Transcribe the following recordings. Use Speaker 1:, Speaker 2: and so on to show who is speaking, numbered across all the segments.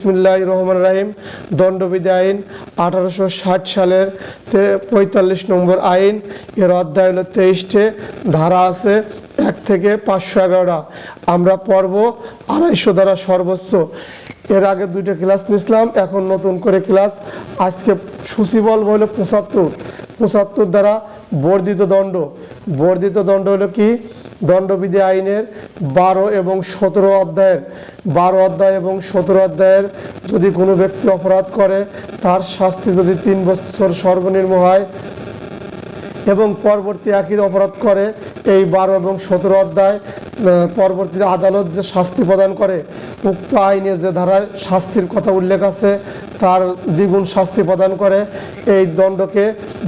Speaker 1: বিসমিল্লাহির রহমানির রহিম। দণ্ডবিধি আইন 1860 সালের 45 নম্বর আইন, এর অধ্যায় হলো 23টে, ধারা আছে 1 থেকে 511টা। আমরা পড়ব 250 ধারা সর্বোচ্চ। এর আগে 2টা ক্লাস নিয়েছিলাম, এখন নতুন করে ক্লাস। আজকে সূচি বলব হলো 75 দ্বারা বর্ধিত দণ্ড। বর্ধিত দণ্ড হলো কি? দণ্ডবিধি আইনের 12 এবং 17 অধ্যায়ের 12 অধ্যায় এবং 17 অধ্যায়ের যদি কোনো ব্যক্তি অপরাধ করে, তার শাস্তি যদি 3 বছর সর্বনিম্ন হয় এবং পরবর্তী একই অপরাধ করে, এই 12 এবং 17 অধ্যায় পরবর্তীতে আদালত যে শাস্তি প্রদান করে, উক্ত আইনে যে ধারায় শাস্তির কথা উল্লেখ আছে তার দ্বিগুণ শাস্তি প্রদান করে, এই দণ্ডকে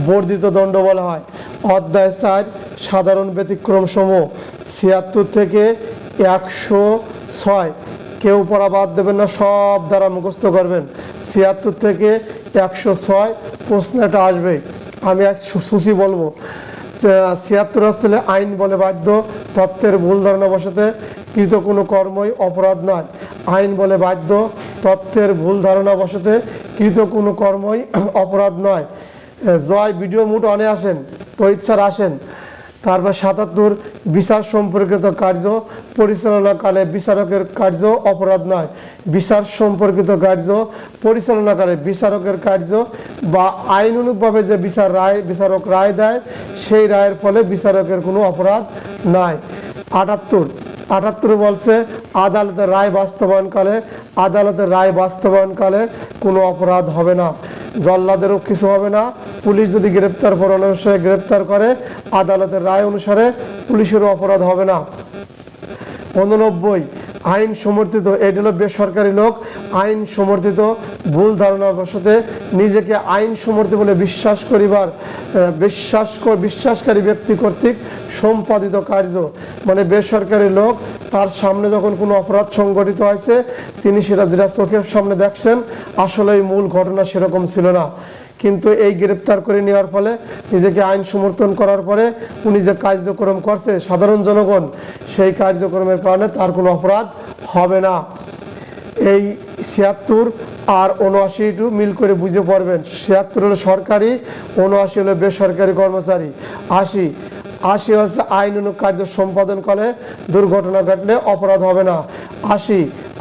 Speaker 1: বর্ধিত দণ্ড বলা হয়। অধ্যায় 4 সাধারণ ব্যতিক্রম সমূহ 76 থেকে 106। কেউ পড়া বাদ দেবেন না, সব দ্বারা মুখস্থ করবেন। 76 থেকে 106 প্রশ্ন এটা আসবে। আমি আজ সূচি বলবো। 76 আসলে আইন বলে বাধ্য তথ্যের ভুল ধারণা বসাতে কৃত কোনো কর্মই অপরাধ নয়। আইন বলে বাধ্য তথ্যের ভুল ধারণা বসাতে কৃত কোনো কর্মই অপরাধ নয়। জয় ভিডিও মুড অনে আসেন, পরীক্ষার আসেন। তারপর 77 বিচার সম্পর্কিত কার্য পরিচালনাকালে বিচারকের কার্য অপরাধ নয়। বিচার সম্পর্কিত কার্য পরিচালনাকালে বিচারকের কার্য বা আইনানুগভাবে যে বিচারক রায় দেয়, সেই রায়ের ফলে বিচারকের কোনো অপরাধ নাই। 78 বলছে আদালতের রায় বাস্তবায়নকালে কোনো অপরাধ হবে না। জল্লাদেরও কিছু হবে না। পুলিশ যদি গ্রেপ্তার পরোয়ানা অনুসারে গ্রেপ্তার করে, আদালতের রায় অনুসারে পুলিশেরও অপরাধ হবে না। 89 আইন সমর্থিত, এটা হলো বেসরকারি লোক, আইন সমর্থিত ভুল ধারণা বশতে নিজেকে আইন সমর্থিত বলে বিশ্বাসকারী ব্যক্তি কর্তৃক সম্পাদিত কার্য। মানে বেসরকারি লোক, তার সামনে যখন কোনো অপরাধ সংঘটিত হয়েছে, তিনি সেটা যেটা চোখের সামনে দেখছেন, আসলে এই মূল ঘটনা সেরকম ছিল না, কিন্তু এই গ্রেপ্তার করে নেওয়ার ফলে নিজেকে আইন সমর্থন করার পরে উনি যে কার্যক্রম করছে সাধারণ জনগণ, সেই কার্যক্রমের কারণে তার কোনো অপরাধ হবে না। এই 76 আর 79 মিল করে বুঝে পড়বেন। 76 হলো সরকারি, 79 হলো বেসরকারি কর্মচারী। 80 হচ্ছে আইনানুগ কার্য সম্পাদন করে দুর্ঘটনা ঘটলে অপরাধ হবে না। 80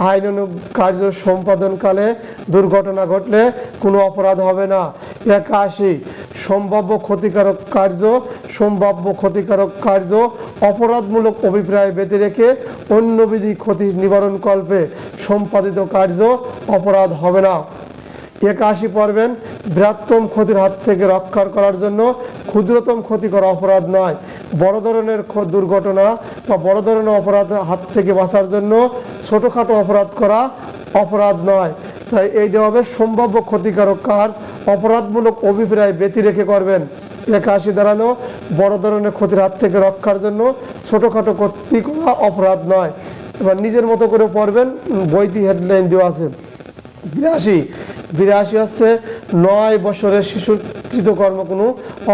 Speaker 1: আইনানুগ কার্য সম্পাদনকালে দুর্ঘটনা ঘটলে কোনো অপরাধ হবে না। 81 সম্ভাব্য ক্ষতিকারক কার্য অপরাধমূলক অভিপ্রায় ব্যতি রেখে অন্যবিধি ক্ষতি নিবারণ কল্পে সম্পাদিত কার্য অপরাধ হবে না। 81 পড়বেন বৃহত্তম ক্ষতির হাত থেকে রক্ষা করার জন্য ক্ষুদ্রতম ক্ষতি করা অপরাধ নয়। বড় ধরনের দুর্ঘটনা বা বড় ধরনের অপরাধের হাত থেকে বাঁচার জন্য ছোটখাটো অপরাধ করা অপরাধ নয়। তাই এইটা হবে সম্ভাব্য ক্ষতিকারক কাজ অপরাধমূলক অভিপ্রায় ব্যতি রেখে করবেন। 81 দাঁড়ানো বড় ধরনের ক্ষতির হাত থেকে রক্ষার জন্য ছোটখাটো ক্ষতি করা অপরাধ নয়। এবার নিজের মতো করে পড়বেন, বইটি হেডলাইন দেওয়া আছে। 82 হচ্ছে 9 বছরের শিশুর কৃতকর্ম কোনো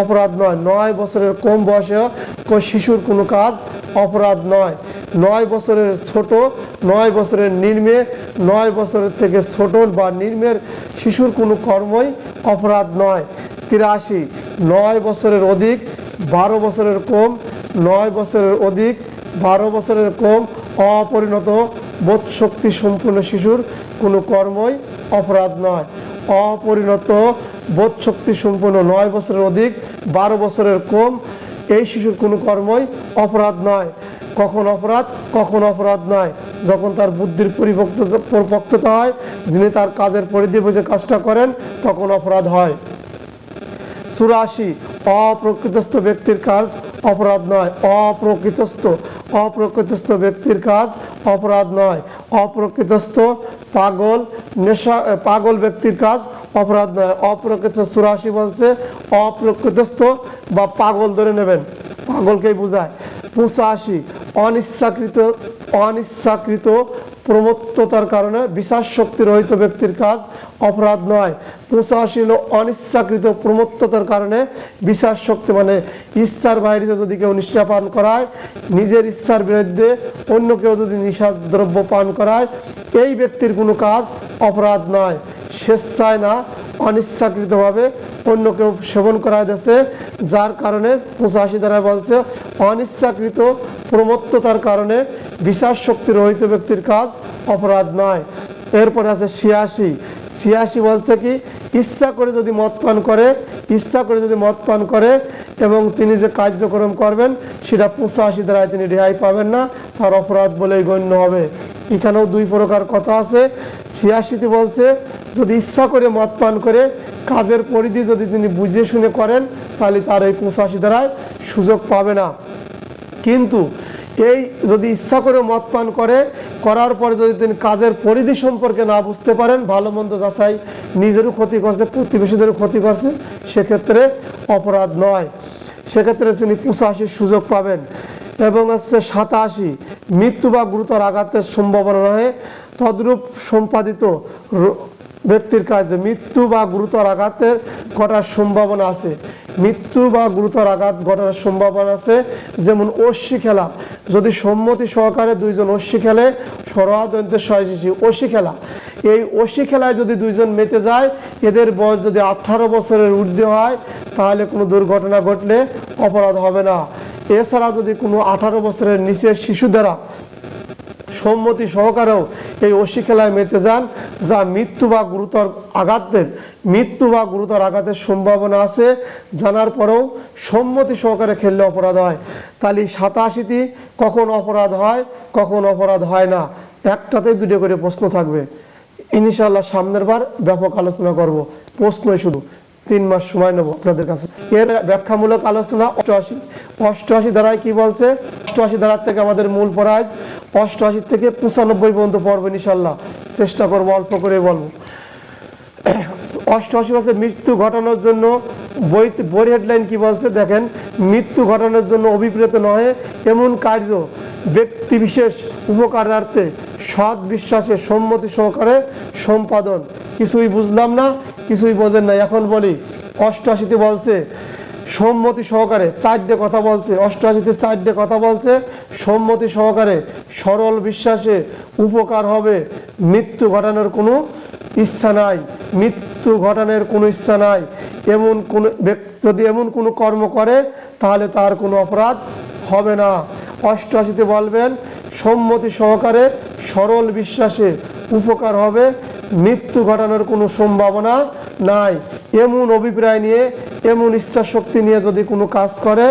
Speaker 1: অপরাধ নয়। 9 বছরের কম বয়সে শিশুর কোনো কাজ অপরাধ নয়। 9 বছরের ছোট, 9 বছরের নিম্নে, 9 বছরের থেকে ছোট বা নিম্নের শিশুর কোনো কর্মই অপরাধ নয়। 83 9 বছরের অধিক, 12 বছরের কম, 9 বছরের অধিক, 12 বছরের কম অপরিণত বোধশক্তি সম্পূর্ণ শিশুর কোনো কর্মই অপরাধ নয়। অপরিণত বোধশক্তি সম্পূর্ণ 9 বছরের অধিক, 12 বছরের কম এই শিশুর কোনো কর্মই অপরাধ নয়। কখন অপরাধ নয়? যখন তার বুদ্ধির পরিপক্কতা হয়, যিনি তার কাজের পরিধি বুঝে কাজটা করেন, তখন অপরাধ হয়। 84 অপ্রকৃতস্থ ব্যক্তির কাজ অপরাধ নয়। অপ্রকৃতস্থ ব্যক্তির কাজ অপরাধ নয়। অপ্রকৃতস্থ পাগল ব্যক্তির কাজ অপরাধ নয়। অপ্রকৃত 84 বলছে অপ্রকৃতস্থ বা পাগল ধরে নেবেন, পাগলকেই বোঝায়। 85 অনিচ্ছাকৃত প্রমত্ততার কারণে বিশ্বাস শক্তি রহিত ব্যক্তির কাজ অপরাধ নয়। 85 হলো অনিচ্ছাকৃত প্রমত্ততার কারণে বিশ্বাস শক্তি মানে ইচ্ছার বাইরে যদি কেউ নিশা পান করায়, নিজের ইচ্ছার বিরুদ্ধে অন্য কেউ যদি নিশা দ্রব্য পান করায়, এই ব্যক্তির কোনো কাজ অপরাধ নয়। স্বেচ্ছায় না অনিচ্ছাকৃতভাবে অন্য কেউ সেবন করায় দিয়েছে, যার কারণে 85 দ্বারা বলছে অনিচ্ছাকৃত প্রমত্ততার কারণে বিশ্বাস শক্তি রহিত ব্যক্তির কাজ অপরাধ নয়। এরপরে আছে 86 বলছে কি ইচ্ছা করে যদি মদ পান করে এবং তিনি যে কার্যক্রম করবেন সেটা 85 দ্বারায় তিনি রেহাই পাবেন না, তার অপরাধ বলেই গণ্য হবে। এখানেও দুই প্রকার কথা আছে। 86 বলছে যদি ইচ্ছা করে মদ পান করে কাজের পরিধি যদি তিনি বুঝে শুনে করেন তাহলে তার এই 85 দ্বারায় সুযোগ পাবে না। কিন্তু এই যদি ইচ্ছা করে মদ পান করার পরে যদি তিনি কাজের পরিধি সম্পর্কে না বুঝতে পারেন, ভালো মন্দ যাচাই, নিজেরও ক্ষতি করছে প্রতিবেশীদেরও ক্ষতি করছে, সেক্ষেত্রে অপরাধ নয়, সেক্ষেত্রে তিনি 85 সুযোগ পাবেন। এবং হচ্ছে 87 মৃত্যু বা গুরুতর আঘাতের সম্ভাবনা নয় তদ্রূপ সম্পাদিত ব্যক্তির কাজে মৃত্যু বা গুরুতর আঘাতের ঘটার সম্ভাবনা আছে। মৃত্যু বা গুরুতর আঘাত ঘটার সম্ভাবনা আছে, যেমন অশ্বি খেলা, যদি সম্মতি সহকারে দুইজন অশ্বি খেলে, অশ্বি খেলা, এই অশ্বি খেলায় যদি দুইজন মেতে যায়, এদের বয়স যদি 18 বছরের ঊর্ধ্বে হয় তাহলে কোনো দুর্ঘটনা ঘটলে অপরাধ হবে না। এছাড়া যদি কোনো 18 বছরের নিচের শিশু দ্বারা সম্মতি সহকারেও এই অশ্বি খেলায় মেতে যান, যা মৃত্যু বা গুরুতর আঘাতের সম্ভাবনা আছে, জানার পরেও সম্মতি সহকারে খেললে অপরাধ হয়। তাহলে 87টি কখন অপরাধ হয় কখন অপরাধ হয় না, একটাতে দুটো করে প্রশ্ন থাকবে। ইনশাআল্লাহ সামনের বার ব্যাপক আলোচনা করব, প্রশ্নই শুধু 3 মাস সময় নেব আপনাদের কাছে। এর ব্যাখ্যামূলক আলোচনা 88 ধারায় কি বলছে, 88 ধারা থেকে আমাদের মূল পড়ায় 88 থেকে 95 পর্যন্ত পড়ব ইনশাআল্লাহ, চেষ্টা করব অল্প করে বলবো। 88 বলছে মৃত্যু ঘটানোর জন্য, বই হেডলাইন কি বলছে দেখেন, মৃত্যু ঘটানোর জন্য অভিপ্রেত নয় এমন কার্য ব্যক্তি বিশেষ উপকারার্থে সৎ বিশ্বাসে সম্মতি সহকারে সম্পাদন। কিছুই বুঝলাম না, কিছুই বোঝেন না, এখন বলি। 88তে বলছে সম্মতি সহকারে 4টে কথা বলছে, 88তে 4টে কথা বলছে, সম্মতি সহকারে সরল বিশ্বাসে উপকার হবে, মৃত্যু ঘটানোর কোনো ইচ্ছা নাই, এমন কোন ব্যক্তি যদি এমন কোনো কর্ম করে তাহলে তার কোনো অপরাধ হবে না। 88তে বলবেন সম্মতি সহকারে সরল বিশ্বাসে উপকার হবে, মৃত্যু ঘটানোর কোনো সম্ভাবনা নাই, এমন অভিপ্রায় নিয়ে এমন ইচ্ছা শক্তি নিয়ে যদি কোনো কাজ করে,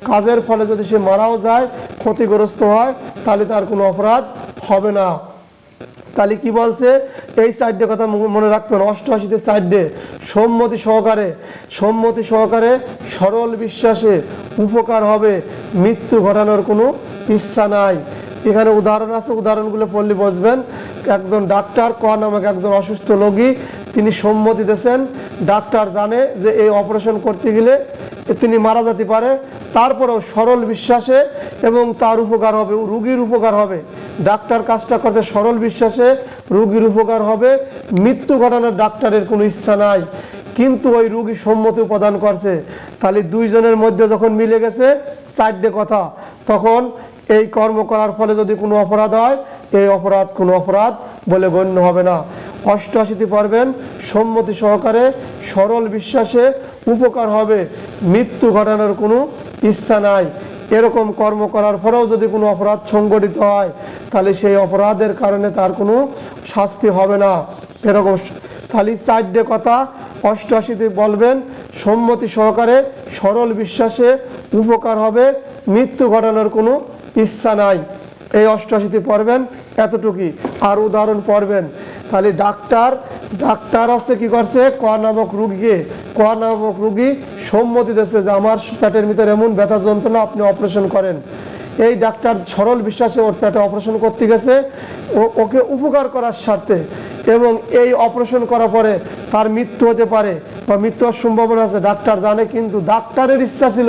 Speaker 1: কাজের ফলে যদি সে মারাও যায়, ক্ষতিগ্রস্ত হয়, তাহলে তার কোনো অপরাধ হবে না। তাহলে কি বলছে, এই 4টে কথা মনে রাখবেন। 88তে 4টে সম্মতি সহকারে সরল বিশ্বাসে উপকার হবে, মৃত্যু ঘটানোর কোনো ইচ্ছা নাই। এখানে উদাহরণ আছে, উদাহরণগুলো পড়লে বুঝবেন। একজন ডাক্তার নামক একজন অসুস্থ রোগী, তিনি সম্মতি দিয়েছেন, ডাক্তার জানে যে এই অপারেশন করতে গেলে তিনি মারা যেতে পারে, তারপরেও সরল বিশ্বাসে এবং তার উপকার হবে, রোগীর উপকার হবে, ডাক্তার কাজটা করতে সরল বিশ্বাসে রোগীর উপকার হবে, মৃত্যু ঘটানোর ডাক্তারের কোনো ইচ্ছা নাই, কিন্তু ওই রোগী সম্মতি প্রদান করছে। তাহলে দুইজনের মধ্যে যখন মিলে গেছে 4টে কথা, তখন এই কর্ম করার ফলে যদি কোনো অপরাধ হয়, এই অপরাধ কোনো অপরাধ বলে গণ্য হবে না। 88তে পড়বেন সম্মতি সহকারে সরল বিশ্বাসে উপকার হবে, মৃত্যু ঘটানোর কোনো ইচ্ছা নাই, এরকম কর্ম করার পরেও যদি কোনো অপরাধ সংঘটিত হয় তাহলে সেই অপরাধের কারণে তার কোনো শাস্তি হবে না, এরকম। তাহলে 4টে কথা 88তে বলবেন সম্মতি সহকারে সরল বিশ্বাসে উপকার হবে, মৃত্যু ঘটানোর কোনো ইচ্ছা নাই, এই 88তে পড়বেন এতটুকুই। আর উদাহরণ পড়বেন। তাহলে ডাক্তার হচ্ছে কি করছে, ক নামক রোগী সম্মতি দিচ্ছে যে আমার পেটের ভিতরে এমন ব্যথা যন্ত্রণা, আপনি অপারেশন করেন। এই ডাক্তার সরল বিশ্বাসে ওর পেটে অপারেশন করতে গেছে ওকে উপকার করার স্বার্থে, এবং এই অপারেশন করার পরে তার মৃত্যু হতে পারে বা মৃত্যু হওয়ার সম্ভাবনা আছে, ডাক্তার জানে, কিন্তু ডাক্তারের ইচ্ছা ছিল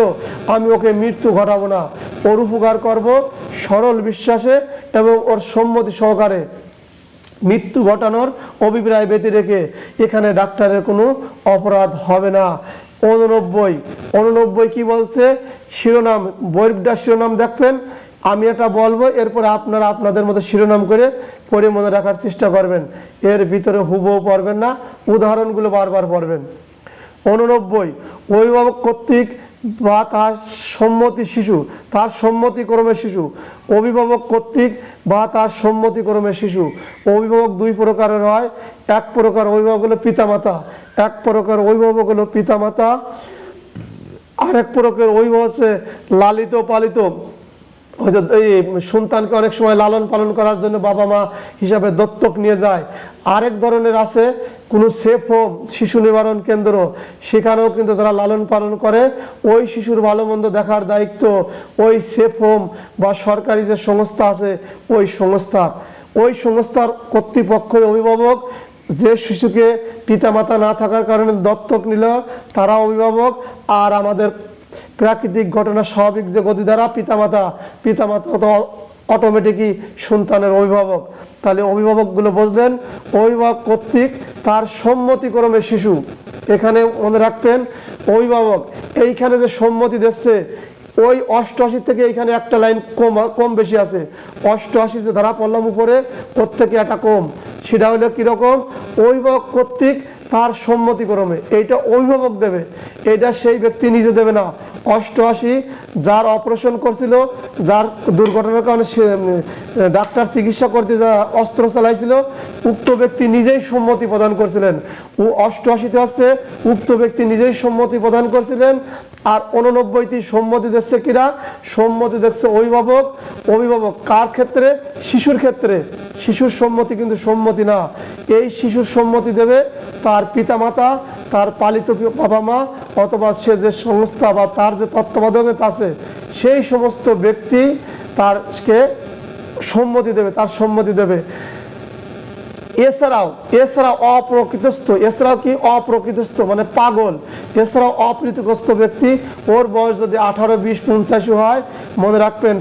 Speaker 1: আমি ওকে মৃত্যু ঘটাবো না, ওর উপকার করব সরল বিশ্বাসে এবং ওর সম্মতি সহকারে। মৃত্যু ঘটানোর অভিপ্রায় ব্যতি রেখে এখানে ডাক্তারের কোনো অপরাধ হবে না। 89 কি বলছে, শিরোনাম, বইটা শিরোনাম দেখবেন, আমি এটা বলবো, এরপরে আপনারা আপনাদের মতো শিরোনাম করে পড়ে মনে রাখার চেষ্টা করবেন, এর ভিতরে হুবহু পড়বেন না, উদাহরণগুলো বারবার পড়বেন। 89, অভিভাবক কর্তৃক বা তার সম্মতি শিশু, তার সম্মতিক্রমে শিশু, অভিভাবক কর্তৃক বা তার সম্মতিক্রমে শিশু। অভিভাবক দুই প্রকারের হয়, এক প্রকার অভিভাবক হলো পিতামাতা, এক প্রকার অভিভাবক হলো পিতামাতা, আরেক প্রকার অভিভাবক হচ্ছে লালিত পালিত। এই সন্তানকে অনেক সময় লালন পালন করার জন্য বাবা মা হিসাবে দত্তক নিয়ে যায়। আরেক ধরনের আছে কোনো সেফ হোম, শিশু নিবারণ কেন্দ্র, সেখানেও কিন্তু তারা লালন পালন করে, ওই শিশুর ভালো মন্দ দেখার দায়িত্ব ওই সেফ হোম বা সরকারি যে সংস্থা আছে ওই সংস্থার কর্তৃপক্ষই অভিভাবক। যে শিশুকে পিতামাতা না থাকার কারণে দত্তক নিল তারা অভিভাবক, আর আমাদের প্রাকৃতিক ঘটনা স্বাভাবিক যে গতি দ্বারা পিতামাতা তো অটোমেটিকই সন্তানের অভিভাবক। তাহলে অভিভাবকগুলো বুঝলেন, অভিভাবক কর্তৃক তার সম্মতিক্রমে শিশু। এখানে মনে রাখবেন অভিভাবক এইখানে যে সম্মতি দিচ্ছে ওই 88 থেকে এইখানে একটা লাইন কম বেশি আছে। 88 ধারা পড়লাম উপরে, ওর থেকে একটা কম, সেটা হলো কিরকম, অভিভাবক কর্তৃক তার সম্মতিক্রমে, এইটা অভিভাবক দেবে, এইটা সেই ব্যক্তি নিজে দেবে না। 88 যার অপারেশন করছিল, যার দুর্ঘটনার কারণে ডাক্তার চিকিৎসা করতে যা অস্ত্র চালাইছিল, উক্ত ব্যক্তি নিজেই সম্মতি প্রদান করছিলেন। ও 88 হচ্ছে উক্ত ব্যক্তি নিজেই সম্মতি প্রদান করছিলেন। আর 89 সম্মতি দিচ্ছে কিরা, সম্মতি দিচ্ছে অভিভাবক। অভিভাবক কার ক্ষেত্রে, শিশুর ক্ষেত্রে। শিশুর সম্মতি কিন্তু সম্মতি না, এই শিশুর সম্মতি দেবে তার পিতামাতা, তার পালিত বাবা মা, অথবা সে যে সংস্থা বা তার যে তত্ত্বাবধানে আছে সেই সমস্ত ব্যক্তি তারকে সম্মতি দেবে, তার সম্মতি দেবে। এছাড়াও অপ্রকৃতস্থ, এছাড়াও কি অপ্রকৃতস্থ মানে পাগল, এছাড়াও অপ্রীতিগ্রস্ত ব্যক্তি, ওর বয়স যদি 18, 20, 85 হয়, মনে রাখবেন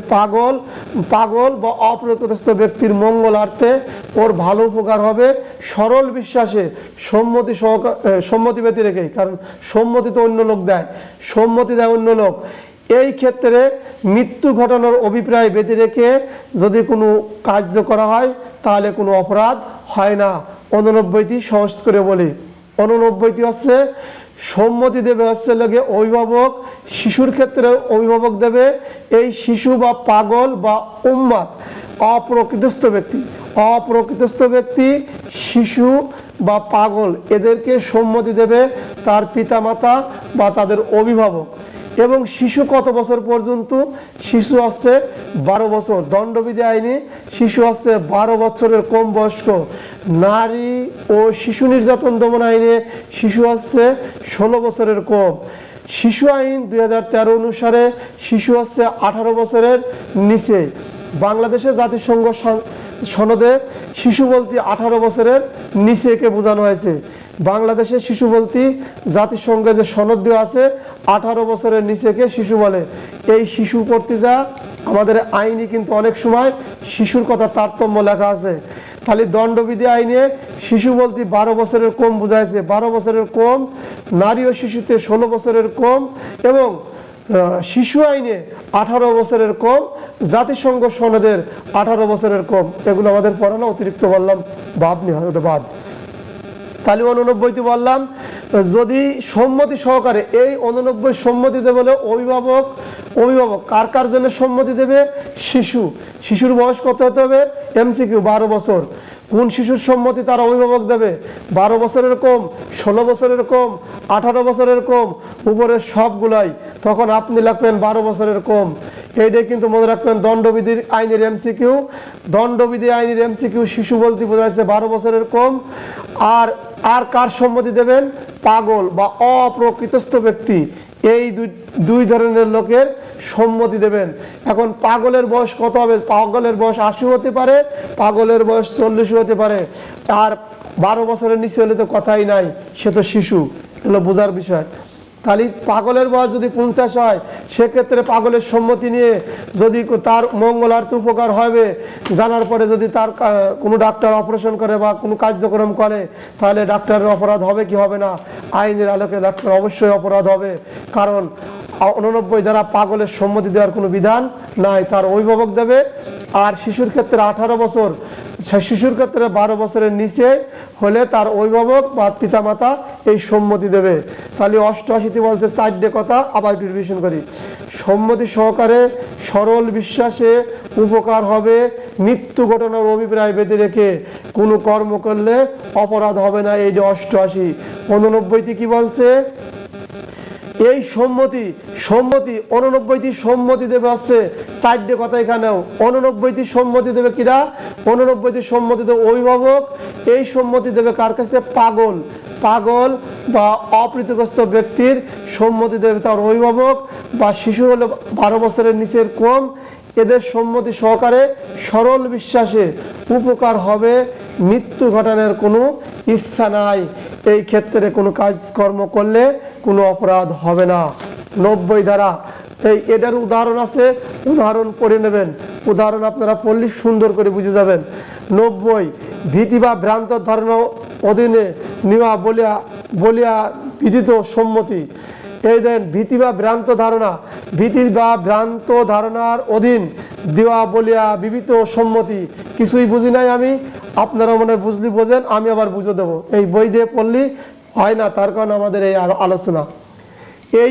Speaker 1: পাগল বা অপ্রকৃতস্থ ব্যক্তির মঙ্গলার্থে ওর ভালো উপকার হবে সরল বিশ্বাসে সম্মতি ব্যতি রেখেই, কারণ সম্মতি তো অন্য লোক দেয়, সম্মতি দেয় অন্য লোক। এই ক্ষেত্রে মৃত্যু ঘটানোর অভিপ্রায় ব্যতি রেখে যদি কোনো কার্য করা হয় তাহলে কোনো অপরাধ হয় না। 89 সহজ করে বলি, 89 হচ্ছে সম্মতি দেবে হচ্ছে লাগে অভিভাবক, শিশুর ক্ষেত্রে অভিভাবক দেবে এই শিশু বা পাগল বা উম্মাদ, অপ্রকৃতস্থ ব্যক্তি শিশু বা পাগল, এদেরকে সম্মতি দেবে তার পিতামাতা বা তাদের অভিভাবক। এবং শিশু কত বছর পর্যন্ত, শিশু হচ্ছে 12 বছর, দণ্ডবিধি আইনে শিশু হচ্ছে 12 বছরের কম বয়স্ক। নারী ও শিশু নির্যাতন দমন আইনে শিশু হচ্ছে 16 বছরের কম। শিশু আইন 2013 অনুসারে শিশু হচ্ছে 18 বছরের নিচে। বাংলাদেশের জাতিসংঘ সনদে শিশু বলতে 18 বছরের নিচেকে বোঝানো হয়েছে। বাংলাদেশের শিশু বলতে জাতিসংঘে যে সনদ দেওয়া আছে 18 বছরের নিচেকে শিশু বলে। এই শিশু করতে যা আমাদের আইনে কিন্তু অনেক সময় শিশুর কথা তারতম্য লেখা আছে। খালি দণ্ডবিধি আইনে শিশু বলতে 12 বছরের কম বোঝাইছে, 12 বছরের কম, নারী ও শিশুতে 16 বছরের কম, এবং শিশু আইনে 18 বছরের কম, জাতিসংঘ সনদের 18 বছরের কম। এগুলো আমাদের পড়ানো অতিরিক্ত বললাম, বাদ নেই হয়, ওটা বাদ। তাহলে 89 বললাম যদি সম্মতি সহকারে, এই 89 সম্মতি দেবে বলে অভিভাবক কার জন্য সম্মতি দেবে, শিশুর বয়স কত হতে হবে, এমসিকিউ 12 বছর। কোন শিশুর সম্মতি তার অভিভাবক দেবে, 12 বছরের কম, 16 বছরের কম, 18 বছরের কম, উপরের সবগুলাই, তখন আপনি লিখবেন 12 বছরের কম। এইটাই কিন্তু মনে রাখবেন দণ্ডবিধির আইনের এমসিকিউ। দণ্ডবিধি আইনের এমসিকিউ শিশু বলতে বোঝাচ্ছে 12 বছরের কম। আর কার সম্মতি দেবেন, পাগল বা অপ্রকৃতস্থ ব্যক্তি, এই দুই ধরনের লোকের সম্মতি দেবেন। এখন পাগলের বয়স কত হবে, পাগলের বয়স 80 হতে পারে, পাগলের বয়স 40 হতে পারে, আর 12 বছরের নিচে হলে তো কথাই নাই, সে তো শিশু, এগুলো বোঝার বিষয়। তাহলে পাগলের বয়স যদি 50 হয়, সেক্ষেত্রে পাগলের সম্মতি নিয়ে যদি তার মঙ্গলার্থে উপকার হবে জানার পরে যদি তার কোনো ডাক্তার অপারেশন করে বা কোনো কার্যক্রম করে, তাহলে ডাক্তারের অপরাধ হবে কি হবে না? আইনের আলোকে ডাক্তার অবশ্যই অপরাধ হবে, কারণ 89 দ্বারা পাগলের সম্মতি দেওয়ার কোনো বিধান নাই, তার অভিভাবক দেবে। আর শিশুর ক্ষেত্রে 18 বছর, শিশুর ক্ষেত্রে 12 বছরের নিচে হলে তার অভিভাবক বা পিতামাতা এই সম্মতি দেবে। তাহলে 88 বলছে 4টে কথা, আবার একটু রিভিশন করি। সম্মতি সহকারে সরল বিশ্বাসে উপকার হবে, মৃত্যু ঘটনার অভিপ্রায় বেঁধে রেখে কোনো কর্ম করলে অপরাধ হবে না, এই যে 88। 89টি কি বলছে? এই সম্মতি 89টি সম্মতি দেবে হচ্ছে 4টে কথা এখানেও। 89টি সম্মতি দেবে কিরা? 89টি সম্মতি দেবে অভিভাবক। এই সম্মতি দেবে কার কাছে? পাগল বা অপ্রীতিগ্রস্ত ব্যক্তির সম্মতি দেবে তার অভিভাবক, বা শিশু হলে 12 বছরের নিচের কম, এদের সম্মতি সহকারে সরল বিশ্বাসে উপকার হবে, মৃত্যু ঘটানোর কোনো ইচ্ছা নাই, এই ক্ষেত্রে কোনো কাজকর্ম করলে কোনো অপরাধ হবে না। 90 ধারা এটার উদাহরণ আছে, উদাহরণ পড়ে নেবেন, উদাহরণ আপনারা পড়লে সুন্দর করে বুঝে যাবেন। 90 ভীতি বা ভ্রান্ত ধারণা অধীনে নেওয়া বলিয়া বিদিত সম্মতি। এই দেন ভীতি বা ভ্রান্ত ধারণা, ভীতি বা ভ্রান্ত ধারণার অধীন দেওয়া বলিয়া বিবিত সম্মতি। কিছুই বুঝি নাই আমি, আপনারা মনে বুঝলি বোঝেন, আমি আবার বুঝে দেবো। এই বই দিয়ে পড়লি হয় না, তার কারণে আমাদের এই আলোচনা। এই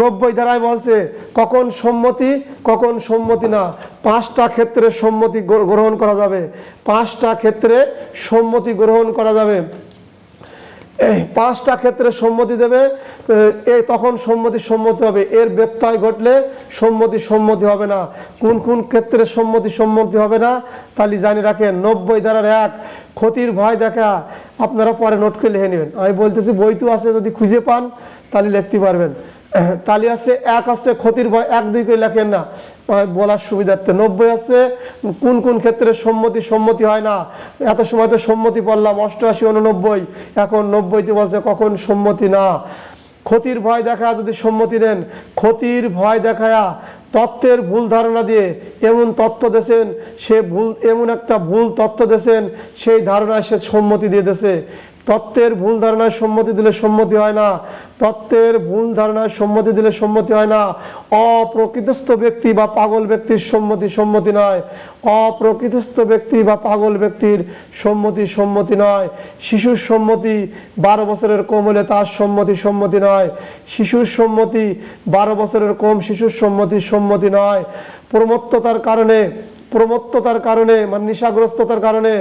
Speaker 1: 90 ধারায় বলছে কখন সম্মতি কখন সম্মতি না। 5টা ক্ষেত্রে সম্মতি গ্রহণ করা যাবে, 5টা ক্ষেত্রে সম্মতি গ্রহণ করা যাবে। এই 5টা ক্ষেত্রে সম্মতি দেবে, তখন সম্মতি হবে। এর ব্যত্যয় ঘটলে সম্মতি হবে না। কোন কোন ক্ষেত্রে সম্মতি হবে না তাহলে জানি রাখেন। 90 ধারার 1 ক্ষতির ভয় দেখা, আপনারা পরে নোট করে লিখে নেবেন, আমি বলতেছি বই তো আছে, যদি খুঁজে পান তাহলে লিখতে পারবেন। তাহলে আছে 1 আছে ক্ষতির ভয়, 1 2 করে লেখেন না বলার সুবিধার্থে। 90 আছে কোন কোন ক্ষেত্রে সম্মতি হয় না। এত সময় তো সম্মতি পড়লাম 88 89, এখন 90তে বলছে কখন সম্মতি না। ক্ষতির ভয় দেখা যদি সম্মতি নেন, ক্ষতির ভয় দেখায়া তত্ত্বের ভুল ধারণা দিয়ে এমন তথ্য দেন, সে এমন একটা ভুল তথ্য দেন, সেই ধারণায় সে সম্মতি দিয়ে দেছে। তত্ত্বের ভুল ধারণায় সম্মতি দিলে সম্মতি হয় না, তত্ত্বের ভুল ধারণায় সম্মতি দিলে সম্মতি হয় না। অপ্রকৃতস্থ ব্যক্তি বা পাগল ব্যক্তির সম্মতি নয়, অপ্রকৃতস্থ ব্যক্তি বা পাগল ব্যক্তির সম্মতি নয়। শিশুর সম্মতি 12 বছরের কম হলে তার সম্মতি নয়। শিশুর সম্মতি 12 বছরের কম শিশুর সম্মতি নয়। প্রমত্ততার কারণে মানে নিশাগ্রস্ততার কারণে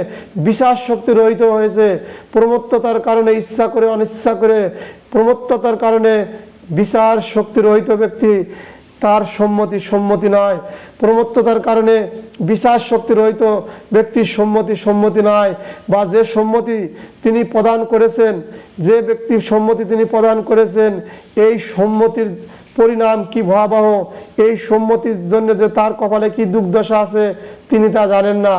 Speaker 1: বিশ্বাস শক্তি রহিত হয়েছে, প্রমত্ততার কারণে ইচ্ছা করে অনিচ্ছা করে, প্রমত্ততার কারণে বিচার শক্তি রহিত ব্যক্তি তার সম্মতি নয়। প্রমত্ততার কারণে বিচার শক্তি রহিত ব্যক্তির সম্মতি নয়। বা যে সম্মতি তিনি প্রদান করেছেন, যে ব্যক্তির সম্মতি তিনি প্রদান করেছেন, এই সম্মতির পরিণাম কি ভয়াবহ, এই সম্মতির জন্য যে তার কপালে কি দুর্দশা আছে তিনি তা জানেন না,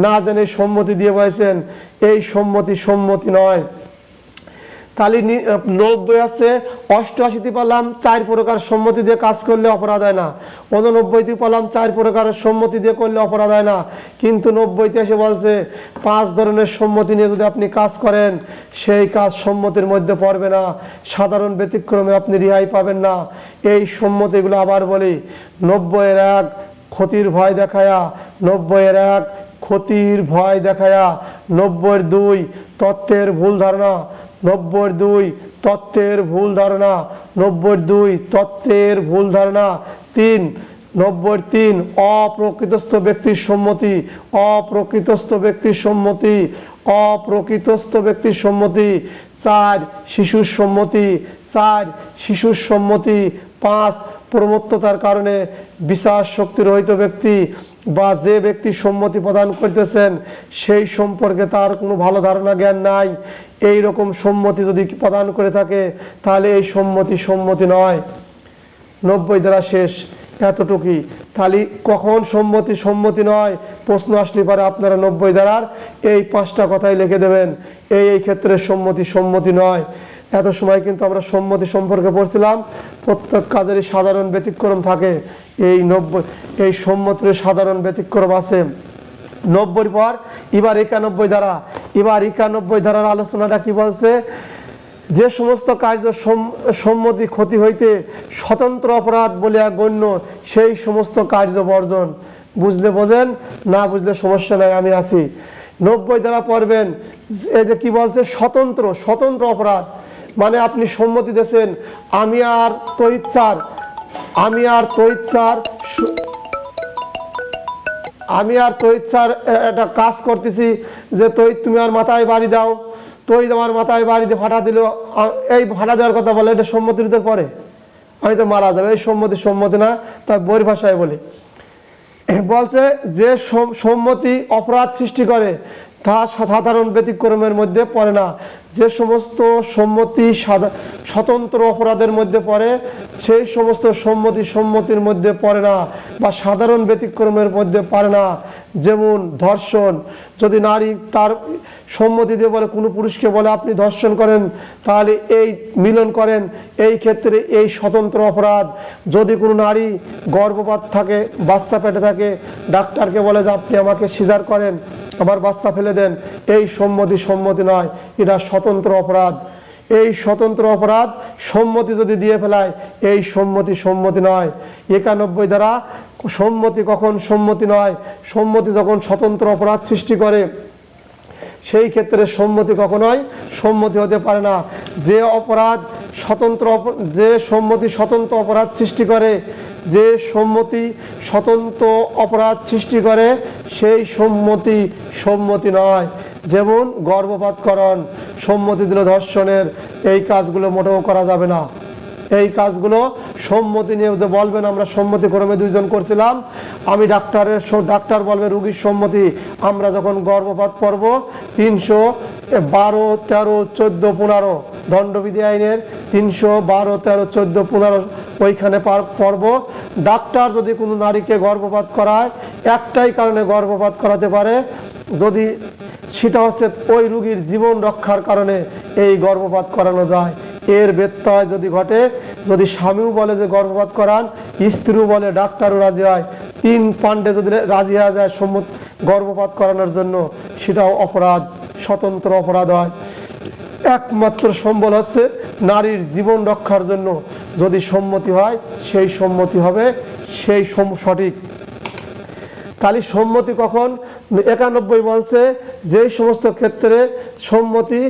Speaker 1: না জেনে সম্মতি দিয়ে বলেছেন, এই সম্মতি নয়। তাহলে 90 আছে 88 পারলাম 4 প্রকার সম্মতি দিয়ে কাজ করলে অপরাধ হয় না। 89 পারলাম 4 প্রকারের সম্মতি দিয়ে করলে অপরাধ হয় না। কিন্তু 90 এসে বলছে 5 ধরনের সম্মতি নিয়ে যদি আপনি কাজ করেন, সেই কাজ সম্মতির মধ্যে পড়বে না, সাধারণ ব্যতিক্রমে আপনি রেহাই পাবেন না। এই সম্মতিগুলো আবার বলি। 90-এর 1 ক্ষতির ভয় দেখায়া, 90-এর 1 ক্ষতির ভয় দেখায়া, 90-এর 2 তত্ত্বের ভুল ধারণা, 90-এর 2 তত্ত্বের ভুল ধারণা, 90-এর 2 তত্ত্বের ভুল ধারণা। 3 90-এর 3 অপ্রকৃতস্থ ব্যক্তির সম্মতি, অপ্রকৃতস্থ ব্যক্তির সম্মতি, অপ্রকৃতস্থ ব্যক্তির সম্মতি। 4 শিশুর সম্মতি, 4 শিশুর সম্মতি। 5 প্রমত্ততার কারণে বিশ্বাস শক্তি রহিত ব্যক্তি বা যে ব্যক্তি সম্মতি প্রদান করতেছেন সেই সম্পর্কে তার কোনো ভালো ধারণা জ্ঞান নাই, এই রকম সম্মতি যদি প্রদান করে থাকে তাহলে এই সম্মতি নয়। 90 ধারা শেষ, এতটুকুই। তাহলে কখন সম্মতি নয় প্রশ্ন আসলে পারে আপনারা 90 ধারার এই 5টা কথাই লিখে দেবেন, এই ক্ষেত্রে সম্মতি নয়। এত সময় কিন্তু আমরা সম্মতি সম্পর্কে পড়ছিলাম। প্রত্যেক কাজেরই সাধারণ ব্যতিক্রম থাকে, এই সম্মতির সাধারণ ব্যতিক্রম আছে। 90 পর এবার 91 ধারা। এবার 91 ধারার আলোচনাটা কি বলছে? যে সমস্ত কার্য সম্মতি ক্ষতি হইতে স্বতন্ত্র অপরাধ বলিয়া গণ্য, সেই সমস্ত কার্য বর্জন। বুঝলে বোঝেন, না বুঝলে সমস্যা নাই, আমি আছি। 90 ধারা পড়বেন। এই যে কি বলছে, স্বতন্ত্র অপরাধ মানে আপনি সম্মতি দিয়েছেন, আমি আর তো ইচ্ছার একটা কাজ করতেছি, যে তুমি আর মাথায় বাড়ি দাও, আমার মাথায় বাড়ি দিয়ে ফাটা দিল, এই ফাটা দেওয়ার কথা বলে, এটা সম্মতির ভিতর পড়ে? আমি তো মারা যাবে, এই সম্মতি না, তাই বইয়ের ভাষায় বলি। বলছে যে সম্মতি অপরাধ সৃষ্টি করে তা সাধারণ ব্যতিক্রমের মধ্যে পড়ে না। যে সমস্ত সম্মতি স্বতন্ত্র অপরাধের মধ্যে পড়ে, সেই সমস্ত সম্মতির মধ্যে পড়ে না, বা সাধারণ ব্যতিক্রমের মধ্যে পড়ে না। যেমন ধর্ষণ, যদি নারী তার সম্মতি দিয়ে বলে, কোনো পুরুষকে বলে আপনি ধর্ষণ করেন, তাহলে এই মিলন করেন, এই ক্ষেত্রে এই স্বতন্ত্র অপরাধ। যদি কোনো নারী গর্ভপাত থাকে, বাচ্চা পেটে থাকে, ডাক্তারকে বলে যে আপনি আমাকে সিজার করেন, আবার বাচ্চা ফেলে দেন, এই সম্মতি নয়, এটা স্বতন্ত্র অপরাধ। এই স্বতন্ত্র অপরাধ সম্মতি যদি দিয়ে ফেলায়, এই সম্মতি নয়। 91 দ্বারা সম্মতি কখন সম্মতি নয়? সম্মতি যখন স্বতন্ত্র অপরাধ সৃষ্টি করে, সেই ক্ষেত্রে সম্মতি কখনোই সম্মতি হতে পারে না। যে সম্মতি স্বতন্ত্র অপরাধ সৃষ্টি করে, সেই সম্মতি নয়। যেমন গর্ভপাতকরণ, সম্মতি দিল ধর্ষণের, এই কাজগুলো মোটেও করা যাবে না। এই কাজগুলো সম্মতি নিয়ে বলবেন, আমরা সম্মতি ক্রমে 2 জন করছিলাম, আমি ডাক্তার বলবে রোগীর সম্মতি। আমরা যখন গর্ভপাত পর্ব 312, 13, 14, 15 দণ্ডবিধি আইনের 312, 13, 14, 15 ওইখানে পর্ব, ডাক্তার যদি কোনো নারীকে গর্ভপাত করায়, একটাই কারণে গর্ভপাত করাতে পারে, যদি সেটা হচ্ছে ওই রোগীর জীবন রক্ষার কারণে এই গর্ভপাত করানো যায়। এর ব্যত্যয় যদি ঘটে, যদি স্বামীও বলে যে গর্ভপাত করান, স্ত্রীও বলে, ডাক্তারও রাজি হয়, 3 পাণ্ডে যদি রাজি হয়ে যায় গর্ভপাত করানোর জন্য, সেটাও অপরাধ, স্বতন্ত্র অপরাধ হয়। একমাত্র সম্বল হচ্ছে নারীর জীবন রক্ষার জন্য যদি সম্মতি হয়, সেই সম্মতি হবে সেই সঠিক। তাহলে সম্মতি কখন? 91 বলছে যেই সমস্ত ক্ষেত্রে সম্মতি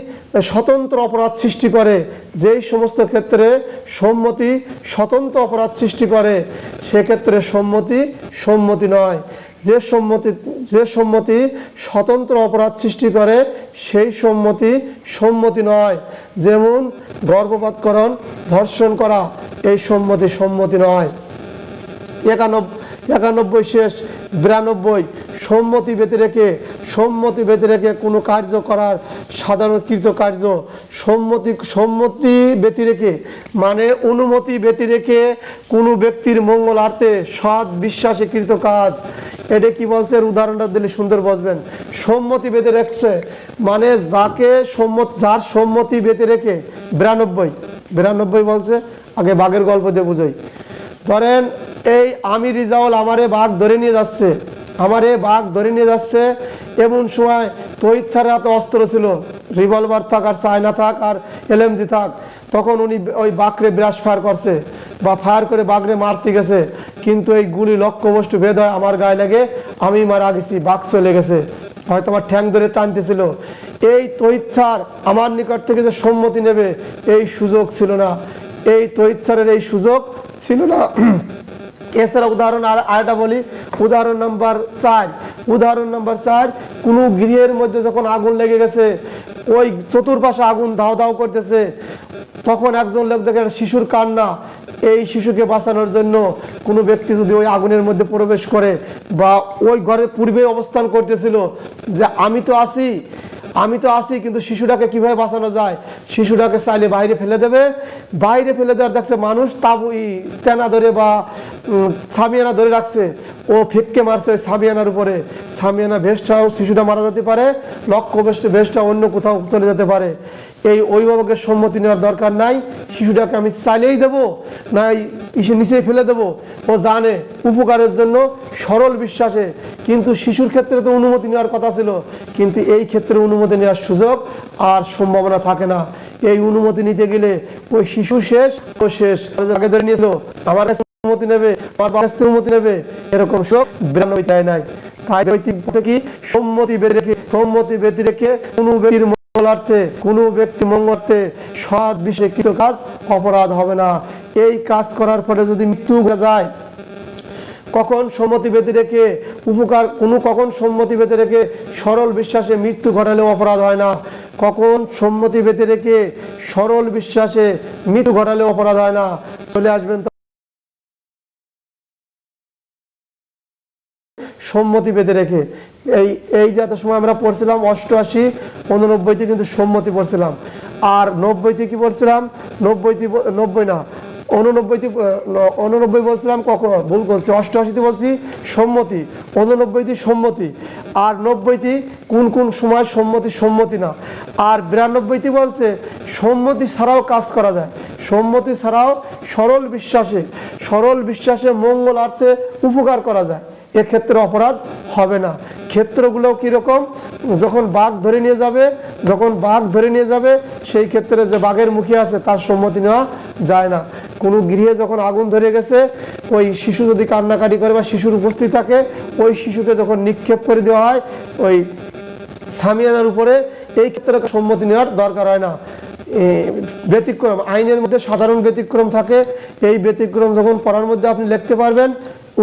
Speaker 1: স্বতন্ত্র অপরাধ সৃষ্টি করে, যেই সমস্ত ক্ষেত্রে সম্মতি স্বতন্ত্র অপরাধ সৃষ্টি করে, সেক্ষেত্রে সম্মতি নয়। যে সম্মতি স্বতন্ত্র অপরাধ সৃষ্টি করে, সেই সম্মতি নয়। যেমন গর্ভপাতকরণ, ধর্ষণ করা, এই সম্মতি নয়। 91 শেষ। 92 সম্মতি ব্যতিরেকে কোনো কার্য করার সাধারণ কৃত কার্য। সম্মতি ব্যতিরেকে মানে অনুমতি ব্যতিরেকে কোনো ব্যক্তির মঙ্গলার্থে সৎ বিশ্বাসে কৃত কাজ। এটা কি বলছে? উদাহরণটা দিলে সুন্দর বুঝবেন। সম্মতি বেঁধে রেখেছে মানে যার সম্মতি বেঁধে রেখে। 92 বলছে, আগে বাঘের গল্প দিয়ে বুঝাই। ধরেন এই আমি রিজাউল, আমারে বাঘ ধরে নিয়ে যাচ্ছে, এমন সময় তহিদ স্যারের হাতে অস্ত্র ছিল, রিভলভার থাক আর চায়না থাক আর এলএমজি থাক, তখন উনি ওই বাঘরে ব্রাশ ফায়ার করছে বা ফায়ার করে বাঘরে মারতে গেছে, কিন্তু এই গুলি লক্ষ্যবস্তু ভেদ হয়, আমার গায়ে লেগে আমি মারা গেছি, বাঘ চলে গেছে, হয়তো আমার ঠ্যাং ধরে টানতেছিল। এই তহিদ স্যার আমার নিকট থেকে যে সম্মতি নেবে, এই সুযোগ ছিল না, এই তহিদ স্যারের এই সুযোগ ছিল না। এছাড়া উদাহরণ আরেকটা বলি, উদাহরণ নাম্বার 4। কোনো গৃহের মধ্যে যখন আগুন লেগে গেছে, ওই চতুর্পাশে আগুন দাও দাও করতেছে, তখন একজন লোক দেখে শিশুর কান্না, এই শিশুকে বাঁচানোর জন্য কোনো ব্যক্তি যদি ওই আগুনের মধ্যে প্রবেশ করে বা ওই ঘরের পূর্বে অবস্থান করতেছিল, যে আমি তো আছি কিন্তু শিশুটাকে কিভাবে বাঁচানো যায়, শিশুটাকে চাইলে বাইরে ফেলে দেওয়ার দেখছে মানুষ তেনা ধরে বা সামিয়ানা ধরে রাখছে, ও ফিক্কে মারছে সামিয়ানার উপরে, সামিয়ানা ভেস্টটাও শিশুটা মারা যেতে পারে, লক্ষ্য ভেস্টটা অন্য কোথাও চলে যেতে পারে। এই অভিভাবকের সম্মতি নেওয়ার দরকার নাই। শিশুটাকে আমি চাইলেই দেবো না নিচে ফেলে দেবো, ও জানে উপকারের জন্য সরল বিশ্বাসে। কিন্তু শিশুর ক্ষেত্রে তো অনুমতি নেওয়ার কথা ছিল, কিন্তু এই ক্ষেত্রে অনুমতি নেওয়ার সুযোগ আর সম্ভাবনা থাকে না। এই অনুমতি নিতে গেলে ওই শিশু শেষ, ও শেষ আগে ধরে নিয়েছিল আমার অনুমতি নেবে, আমার বাবার অনুমতি নেবে, এরকম সব 92 নাই। তাই কি সম্মতি বেঁধে রেখে কোনো ব্যক্তির মঙ্গলার্থে, কোনো ব্যক্তি মঙ্গলার্থে সৎ বিষয়ে কৃত কাজ অপরাধ হবে না। এই কাজ করার পরে যদি মৃত্যু হয়ে যায়, কখন সম্মতি বেঁধে রেখে কখন সম্মতি বেঁধে রেখে সরল বিশ্বাসে মৃত্যু ঘটালেও অপরাধ হয় না। কখন সম্মতি বেঁধে রেখে সরল বিশ্বাসে মৃত্যু ঘটালেও অপরাধ হয় না। চলে আসবেন সম্মতি বেঁধে রেখে। এই যে এত সময় আমরা পড়ছিলাম 88, 89 কিন্তু সম্মতি পড়ছিলাম, আর 90 কি পড়ছিলাম? 90 না, 89 বলছিলাম, কখন ভুল করছি, 88 বলছি সম্মতি, 89 সম্মতি, আর 90 কোন কোন সময় সম্মতি না, আর 92 বলছে সম্মতি ছাড়াও কাজ করা যায়, সম্মতি ছাড়াও সরল বিশ্বাসে মঙ্গলার্থে উপকার করা যায়, এক্ষেত্রে অপরাধ হবে না। ক্ষেত্রগুলো কিরকম? যখন বাঘ ধরে নিয়ে যাবে সেই ক্ষেত্রে যে বাঘের মুখে আছে তার সম্মতি নেওয়া যায় না। কোনো গৃহে যখন আগুন ধরে গেছে, ওই শিশু যদি কান্নাকাটি করে বা শিশুর উপস্থিত থাকে, ওই শিশুকে যখন নিক্ষেপ করে দেওয়া হয় ওই সামিয়ানার উপরে, এই ক্ষেত্রে সম্মতি নেওয়ার দরকার হয় না। ব্যতিক্রম, আইনের মধ্যে সাধারণ ব্যতিক্রম থাকে, এই ব্যতিক্রম যখন পড়ার মধ্যে আপনি লিখতে পারবেন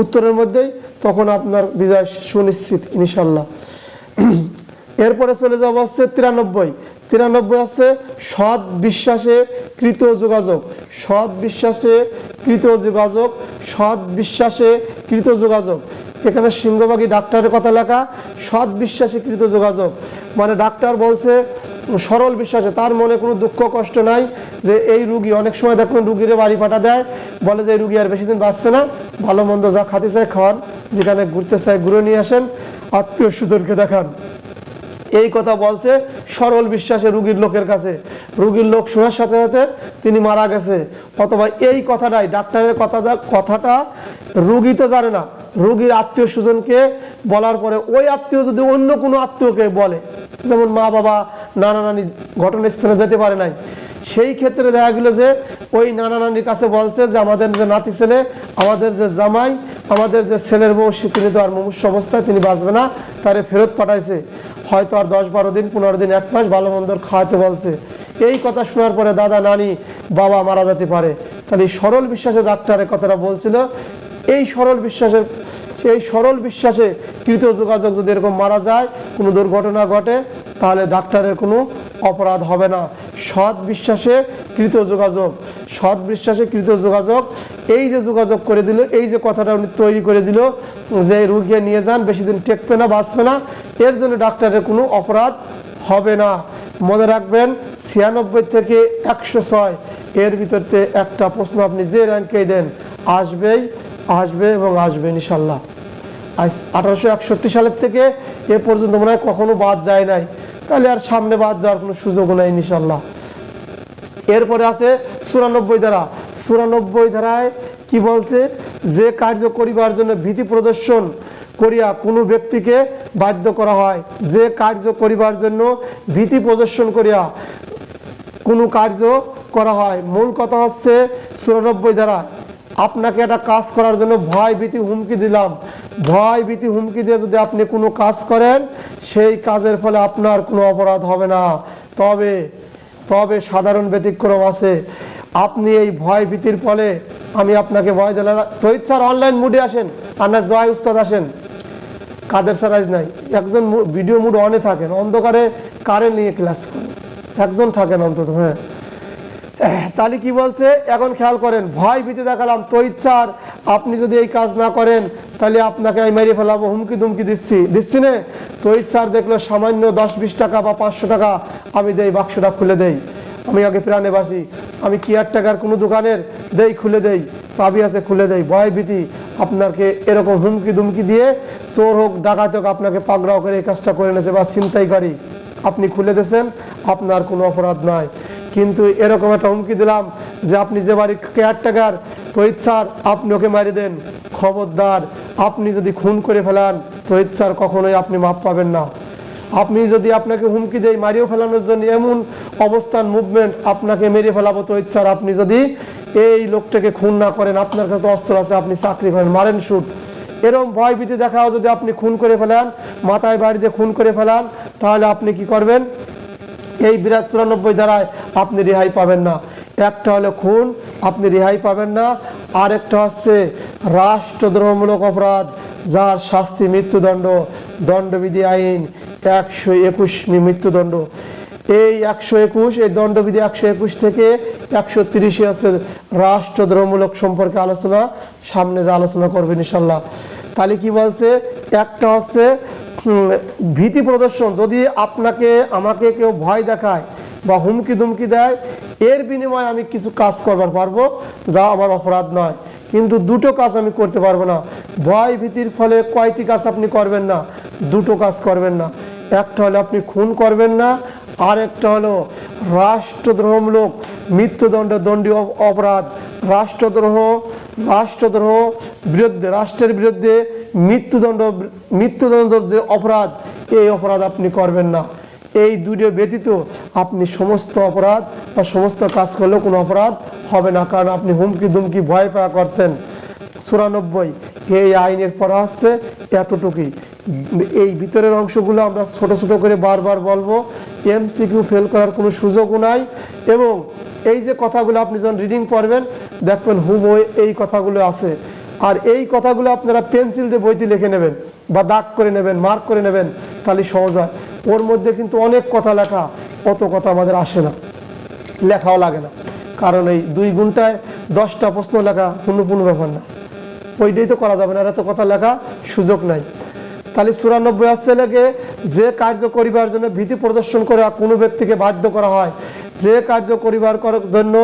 Speaker 1: উত্তরের মধ্যেই, তখন আপনার বিজয় সুনিশ্চিত ইনশাল্লাহ। এরপরে চলে যাব হচ্ছে 93 আছে সৎ বিশ্বাসে কৃত যোগাযোগ। এখানে সিংহভাগী ডাক্তারের কথা লেখা, সৎ বিশ্বাসে কৃত যোগাযোগ মানে ডাক্তার বলছে সরল বিশ্বাসে, তার মনে কোনো দুঃখ কষ্ট নাই যে এই রুগী, অনেক সময় দেখুন রুগীরে বাড়ি পাঠা দেয়, বলে যে এই রুগী আর বেশি দিন বাঁচছে না, ভালো মন্দ যা খাতে চায় খাওয়ান, যেখানে ঘুরতে চায় ঘুরে নিয়ে আসেন, আত্মীয় স্বজনকে দেখান। এই কথা বলছে সরল বিশ্বাসে রুগীর লোকের কাছে, রুগীর লোক শোনার সাথে সাথে তিনি মারা গেছে। অথবা এই কথাটাই ডাক্তারের কথাটা রুগী তো জানে না, রুগীর আত্মীয় স্বজনকে বলার পরে ওই আত্মীয় যদি অন্য কোনো আত্মীয়কে বলে, যেমন মা বাবা নানা নানি ঘটনাস্থলে যেতে পারে নাই, সেই ক্ষেত্রে দেখা গেল যে ওই নানা নানির কাছে বলছে যে আমাদের যে নাতি ছেলে, আমাদের যে জামাই, আমাদের যে ছেলের বউ, তিনি তো আর মুমূর্ষু অবস্থায়, তিনি বাঁচবে না, তারে ফেরত পাঠাইছে, হয়তো আর 10-12 দিন 15 দিন 1 মাস ভালো মন্দ খাওয়াতে বলছে। এই কথা শোনার পরে দাদা নানি বাবা মারা যেতে পারে। তাহলে সরল বিশ্বাসে ডাক্তারের কথাটা বলছিল, এই সরল বিশ্বাসে কৃত যোগাযোগ যদি এরকম মারা যায়, কোনো দুর্ঘটনা ঘটে, তাহলে ডাক্তারের কোনো অপরাধ হবে না। সৎ বিশ্বাসে কৃত যোগাযোগ, এই যে যোগাযোগ করে দিল, এই যে কথাটা উনি তৈরি করে দিল যে রুগী নিয়ে যান, বেশি দিন টেকবে না, বাঁচবে না, এর জন্য ডাক্তারের কোনো অপরাধ হবে না। মনে রাখবেন 96 থেকে 106 এর ভিতরতে একটা প্রশ্ন আপনি যে র্যাঙ্কেই দেন আসবে ইনশাল্লাহ। 1861 সালের থেকে এ পর্যন্ত মনে হয় কখনো বাদ যায় নাই, তাহলে আর সামনে বাদ যাওয়ার কোনো সুযোগ নাই ইনশাল্লাহ। এরপরে আছে 94 ধারায় কি বলছে? যে কার্য করিবার জন্য ভীতি প্রদর্শন করিয়া কোনো ব্যক্তিকে বাধ্য করা হয়, যে কার্য করিবার জন্য ভীতি প্রদর্শন করিয়া কোনো কার্য করা হয়। মূল কথা হচ্ছে 94 ধারা, আপনাকে একটা কাজ করার জন্য ভয় ভীতি হুমকি দিলাম, ভয় ভীতি হুমকি দিয়ে যদি আপনি কোনো কাজ করেন, সেই কাজের ফলে আপনার কোনো অপরাধ হবে না। তবে সাধারণ ব্যতিক্রম আছে। আপনি এই ভয় ভীতির ফলে, আমি আপনাকে ভয় দিলাম, শহীদ স্যার অনলাইন মুডে আসেন, আপনার জয় উস্তাদ আসেন, কাদের স্যার নাই, একজন ভিডিও মুড অনে থাকেন, অন্ধকারে কারেন্ট নিয়ে ক্লাস করেন, একজন থাকেন অন্তত। হ্যাঁ, তাহলে কি বলছে এখন খেয়াল করেন, ভয় ভীতি দেখালাম, শহীদ স্যার আপনি যদি এই কাজ না করেন তাহলে আপনাকে আমি মেরে ফেলাবো, হুমকি দুমকি দিচ্ছি না। শহীদ স্যার দেখলো সামান্য 10-20 টাকা বা 500 টাকা আমি দেই, বাক্সটা খুলে দেই, আমি আগে প্রাণে বাসি, আমি কেয়ারটেকার কোনো দোকানের দেই, খুলে দেই, চাবি আছে খুলে দেই। ভয় ভীতি আপনাকে এরকম হুমকি দুমকি দিয়ে, চোর হোক ডাকাত হোক, আপনাকে পাকড়াও করে এই কাজটা করে নিয়েছে, বা ছিনতাইকারী আপনি খুলে দিয়েছেন, আপনার কোনো অপরাধ নয়। কিন্তু এরকম একটা হুমকি দিলাম যে আপনি যে বাড়ির কেয়ারটেকার, তহিদ স্যার আপনি ওকে মারি দেন, খবরদার, আপনি যদি খুন করে ফেলান তহিদ স্যার কখনোই আপনি মাপ পাবেন না। আপনি যদি আপনাকে হুমকি দেয় মারিয়ে ফেলানোর জন্য এমন অবস্থান মুভমেন্ট, আপনাকে মেরে ফেলাবো তহিদ স্যার, আপনি যদি এই লোকটাকে খুন না করেন, আপনার কাছে অস্ত্র আছে, আপনি চাকরি করেন, মারেন শুট, এরকম ভয় ভীতি দেখাও যদি আপনি খুন করে ফেলান, মাথায় বাড়িতে খুন করে ফেলান, তাহলে আপনি কি করবেন? এই 94 ধারায় আপনি রেহাই পাবেন না। একটা হলো খুন, আপনি রেহাই পাবেন না। আরেকটা হচ্ছে রাষ্ট্রদ্রোহমূলক অপরাধ, যার শাস্তি মৃত্যুদণ্ড, দণ্ডবিধি আইন 121 মৃত্যুদণ্ড। এই 121, এই দণ্ডবিধি 121 থেকে 130 আছে রাষ্ট্রদ্রোহমূলক সম্পর্কে আলোচনা, সামনে যে আলোচনা করবেন ইনশাল্লাহ। তাহলে কি বলছে? একটা হচ্ছে ভীতি প্রদর্শন, যদি আপনাকে আমাকে কেউ ভয় দেখায় বা হুমকি ধুমকি দেয়, এর বিনিময়ে আমি কিছু কাজ করবার পারবো যা আমার অপরাধ নয়, কিন্তু দুটো কাজ আমি করতে পারবো না। ভয় ভীতির ফলে কয়টি কাজ আপনি করবেন না? দুটো কাজ করবেন না। একটা হলো আপনি খুন করবেন না, আর একটা হলো রাষ্ট্রদ্রোহমূলক মৃত্যুদণ্ড দণ্ডীয় অপরাধ, রাষ্ট্রদ্রোহ বিরুদ্ধে, রাষ্ট্রের বিরুদ্ধে মৃত্যুদণ্ড যে অপরাধ, এই অপরাধ আপনি করবেন না। এই দুটো ব্যতীত আপনি সমস্ত অপরাধ বা সমস্ত কাজ করলেও কোনো অপরাধ হবে না, কারণ আপনি হুমকি দুমকি ভয় পাওয়া করছেন। 94 এই আইনের পড়া হচ্ছে এতটুকুই। এই ভিতরের অংশগুলো আমরা ছোট ছোট করে বারবার বলবো, এমসিকিউ ফেল করার কোনো সুযোগও নাই। এবং এই যে কথাগুলো আপনি যখন রিডিং করবেন দেখবেন হুবহু এই কথাগুলো আছে, আর এই কথাগুলো আপনারা পেন্সিল দিয়ে বইতে লিখে নেবেন বা দাগ করে নেবেন, মার্ক করে নেবেন, তাহলে সহজ হয়। ওর মধ্যে কিন্তু অনেক কথা লেখা, অত কথা আমাদের আসে না, লেখাও লাগে না, কারণ এই 2 ঘন্টায় 10টা প্রশ্ন লেখা কোনো ব্যাপার না, ওইটাই তো করা যাবে না, এত কথা লেখা সুযোগ নাই। তাহলে 94 আসছে লেগে, যে কার্য করিবার জন্য ভীতি প্রদর্শন করে কোনো ব্যক্তিকে বাধ্য করা হয়, যে কার্য করিবার জন্য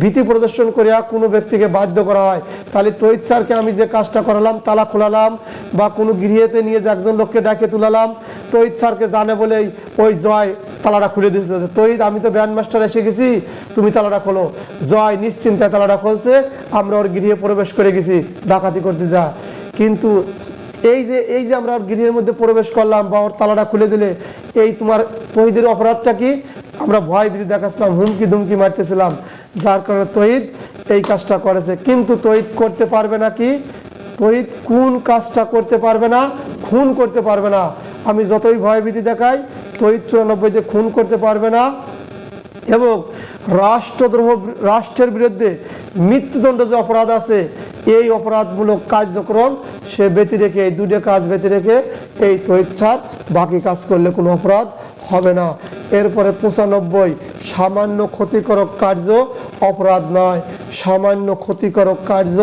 Speaker 1: ভীতি প্রদর্শন করিয়া কোনো ব্যক্তিকে বাধ্য করা হয়। তাহলে তহিদ স্যারকে আমি যে কাজটা করালাম, তালা খোলালাম বা কোনো গৃহেতে নিয়ে যে একজন লোককে ডাকে তুলালাম, তহিদ স্যারকে জানে বলেই ওই জয় তালাটা খুলে দিয়েছিল, তহিদ আমি তো ব্যান্ড মাস্টার এসে গেছি, তুমি তালাটা খোলো। জয় নিশ্চিন্তায় তালাটা খুলছে, আমরা ওর গৃহে প্রবেশ করে গেছি ডাকাতি করতে যা। কিন্তু এই যে আমরা ওর গৃহের মধ্যে প্রবেশ করলাম বা ওর তালাটা খুলে দিলে, এই তোমার তহিদের অপরাধটা কি? আমরা ভয় ভীতি দেখাচ্ছিলাম, হুমকি ধুমকি মারতেছিলাম, যার কারণে তহিদ এই কাজটা করেছে। কিন্তু তহিদ করতে পারবে না কি? তহিদ কোন কাজটা করতে পারবে না? খুন করতে পারবে না। আমি যতই ভয় ভীতি দেখাই, তহিদ 94 খুন করতে পারবে না। এবং রাষ্ট্রের বিরুদ্ধে মৃত্যুদণ্ড যে অপরাধ আছে, এই অপরাধমূলক কার্যক্রম সে ব্যতি রেখে, এই দুটো কাজ ব্যতি রেখে এই তহিদ স্যার বাকি কাজ করলে কোনো অপরাধ হবে না। এরপরে 95 সামান্য ক্ষতিকারক কার্য অপরাধ নয়, সামান্য ক্ষতিকারক কার্য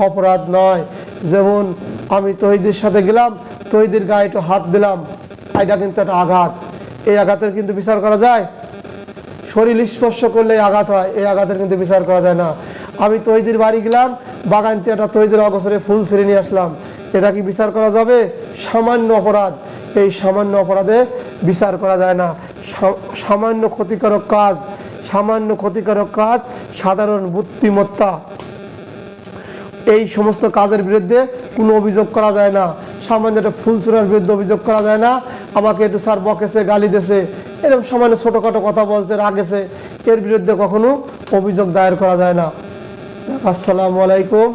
Speaker 1: অপরাধ নয়। যেমন আমি তহিদের সাথে গেলাম, তহিদের গায়ে একটু হাত দিলাম, এটা কিন্তু একটা আঘাত, এই আঘাতের কিন্তু বিচার করা যায়? শরীর স্পর্শ করলে আঘাত হয়, এই আঘাতের কিন্তু বিচার করা যায় না। আমি তহিদের বাড়ি গেলাম, বাগান থেকে একটা তহিদের অগোচরে ফুল ছিঁড়ে নিয়ে আসলাম, এটা কি বিচার করা যাবে? সামান্য অপরাধ, এই সামান্য অপরাধে বিচার করা যায় না। সামান্য ক্ষতিকারক কাজ, সাধারণ বুদ্ধিমত্তা, এই সমস্ত কাজের বিরুদ্ধে কোনো অভিযোগ করা যায় না। সামান্য একটা ফুল ছোড়ার বিরুদ্ধে অভিযোগ করা যায় না। আমাকে একটু স্যার বকেছে, গালি দিয়েছে, এরকম সামান্য ছোটখাটো কথা বলছে, রাগেছে, এর বিরুদ্ধে কখনো অভিযোগ দায়ের করা যায় না। আসসালামু আলাইকুম।